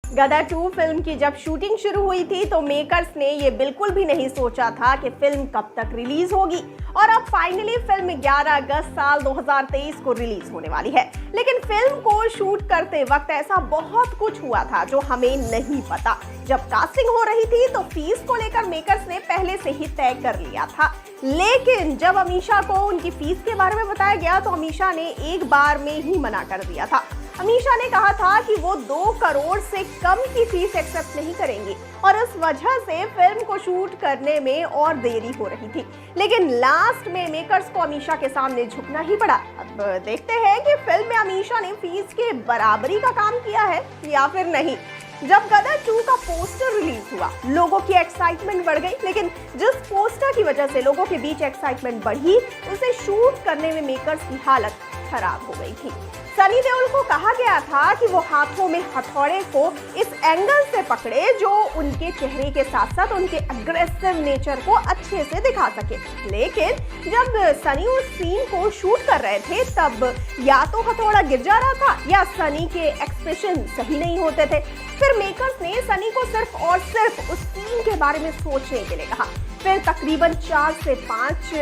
गदर 2 film की जब shooting शुरू हुई थी तो मेकर्स ने ये बिल्कुल भी नहीं सोचा था कि फिल्म कब तक रिलीज होगी और अब फाइनली फिल्म 11 अगस्त साल 2023 को रिलीज होने वाली है। लेकिन फिल्म को शूट करते वक्त ऐसा बहुत कुछ हुआ था जो हमें नहीं पता। जब कास्टिंग हो रही थी तो फीस को लेकर मेकर्स ने पहले से ही तय कर लिया था, लेकिन जब अमीषा को उनकी फीस के बारे में बताया गया तो अमीषा ने एक बार में ही मना कर दिया था। अमीषा ने कहा था कि वो 2 करोड़ से कम की फीस एक्सेप्ट नहीं करेंगी और इस वजह से फिल्म को शूट करने में और देरी हो रही थी। लेकिन लास्ट में मेकर्स को अमीषा के सामने झुकना ही पड़ा। अब देखते हैं कि फिल्म में अमीषा ने फीस के बराबरी का काम किया है या फिर नहीं। जब गदर 2 का पोस्टर रिलीज हुआ, लोगों की एक्साइटमेंट बढ़ गई, लेकिन जिस पोस्टर की वजह से लोगों के बीच एक्साइटमेंट बढ़ी, उसे शूट करने में मेकर्स की हालत खराब हो गई थी। सनी देओल को कहा गया था कि वो हाथों में हथौड़े को इस एंगल से पकड़े जो उनके चेहरे के साथ साथ उनके अग्रेसिव नेचर को अच्छे से दिखा सके। लेकिन जब सनी उस सीन को शूट कर रहे थे तब या तो हथौड़ा गिर जा रहा था या सनी के एक्सप्रेशन सही नहीं होते थे। फिर मेकर्स ने सनी को सिर्फ और सिर्फ उस सीन के बारे में सोचने के लिए कहा। फिर तकरीबन 4 से 5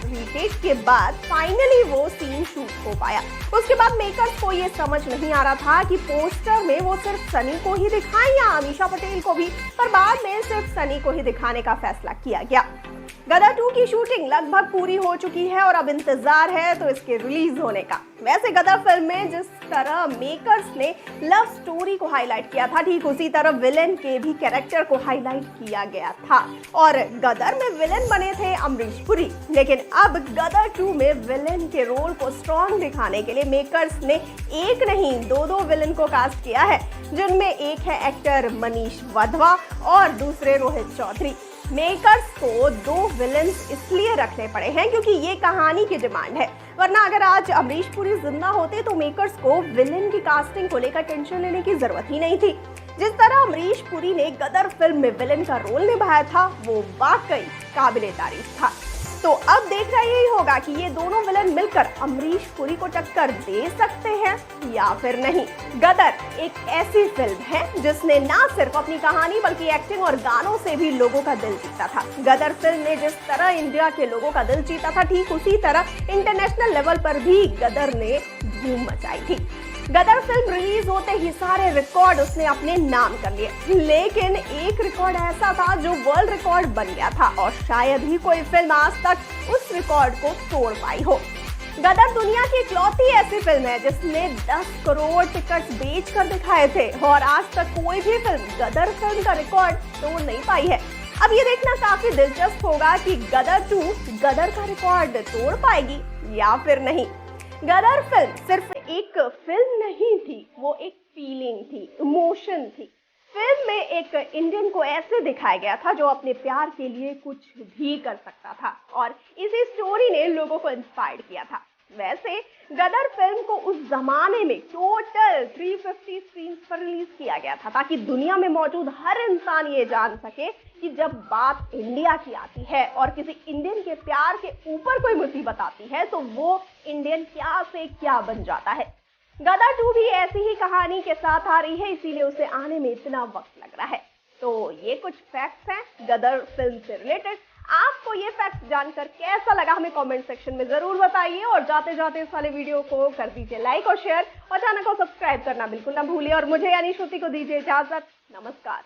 रीटेक के बाद फाइनली वो सीन शूट हो पाया। उसके बाद मेकर्स को ये समझ नहीं आ रहा था कि पोस्टर में वो सिर्फ सनी को ही दिखाएं या अमीषा पटेल को भी, पर बाद में सिर्फ सनी को ही दिखाने का फैसला किया गया। गदर 2 की शूटिंग लगभग पूरी हो चुकी है और अब इंतजार है तो इसके रिलीज होने का। वैसे गदर फिल्म में जिस तरह मेकर्स ने लव स्टोरी को हाईलाइट किया था, ठीक उसी तरह विलेन के भी कैरेक्टर को हाईलाइट किया गया था और गदर में विलेन बने थे अमरीश पुरी। लेकिन अब गदर 2 में विलेन के रोल को स्ट्रॉन्ग दिखाने के लिए मेकर्स ने एक नहीं 2 विलेन को कास्ट किया है, जिनमें एक है एक्टर मनीष वधवा और दूसरे रोहित चौधरी। मेकर्स को 2 विलेन्स इसलिए रखने पड़े हैं क्योंकि ये कहानी की डिमांड है, वरना अगर आज अमरीश पुरी जिंदा होते तो मेकर्स को विलेन की कास्टिंग को लेकर टेंशन लेने की जरूरत ही नहीं थी। जिस तरह अमरीश पुरी ने गदर फिल्म में विलेन का रोल निभाया था वो वाकई काबिले तारीफ था। तो अब देखना यही होगा कि ये दोनों विलेन मिलकर अमरीश पुरी को टक्कर दे सकते हैं या फिर नहीं। गदर एक ऐसी फिल्म है जिसने ना सिर्फ अपनी कहानी बल्कि एक्टिंग और गानों से भी लोगों का दिल जीता था। गदर फिल्म ने जिस तरह इंडिया के लोगों का दिल जीता था, ठीक उसी तरह इंटरनेशनल लेवल पर भी गदर ने धूम मचाई थी। गदर फिल्म रिलीज होते ही सारे रिकॉर्ड उसने अपने नाम कर लिए, लेकिन एक रिकॉर्ड ऐसा था जो वर्ल्ड रिकॉर्ड बन गया था और शायद ही कोई फिल्म आज तक उस रिकॉर्ड को तोड़ पाई हो। गदर दुनिया की इकलौती ऐसी फिल्म है जिसने 10 करोड़ टिकट बेच कर दिखाए थे और आज तक कोई भी फिल्म गदर फिल्म का रिकॉर्ड तोड़ नहीं पाई है। अब ये देखना काफी दिलचस्प होगा कि गदर 2 गदर का रिकॉर्ड तोड़ पाएगी या फिर नहीं। गदर फिल्म सिर्फ एक फिल्म नहीं थी, वो एक फीलिंग थी, इमोशन थी। फिल्म में एक इंडियन को ऐसे दिखाया गया था जो अपने प्यार के लिए कुछ भी कर सकता था और इसी स्टोरी ने लोगों को इंस्पायर किया था। वैसे गदर फिल्म को उस जमाने में टोटल 350 स्क्रीन्स पर रिलीज किया गया था ताकि दुनिया में मौजूद हर इंसान ये जान सके कि जब बात इंडिया की आती है और किसी इंडियन के प्यार के ऊपर कोई मुसीबत आती है तो वो इंडियन क्या से क्या बन जाता है। गदर 2 भी ऐसी ही कहानी के साथ आ रही है, इसीलिए उसे आने में इतना वक्त लग रहा है। तो ये कुछ फैक्ट्स हैं गदर फिल्म से रिलेटेड। आपको ये फैक्ट्स जानकर कैसा लगा हमें कमेंट सेक्शन में जरूर बताइए और जाते जाते इस वाले वीडियो को कर दीजिए लाइक और शेयर और चैनल को सब्सक्राइब करना बिल्कुल ना भूलिए और मुझे यानी श्रुति को दीजिए इजाजत। नमस्कार।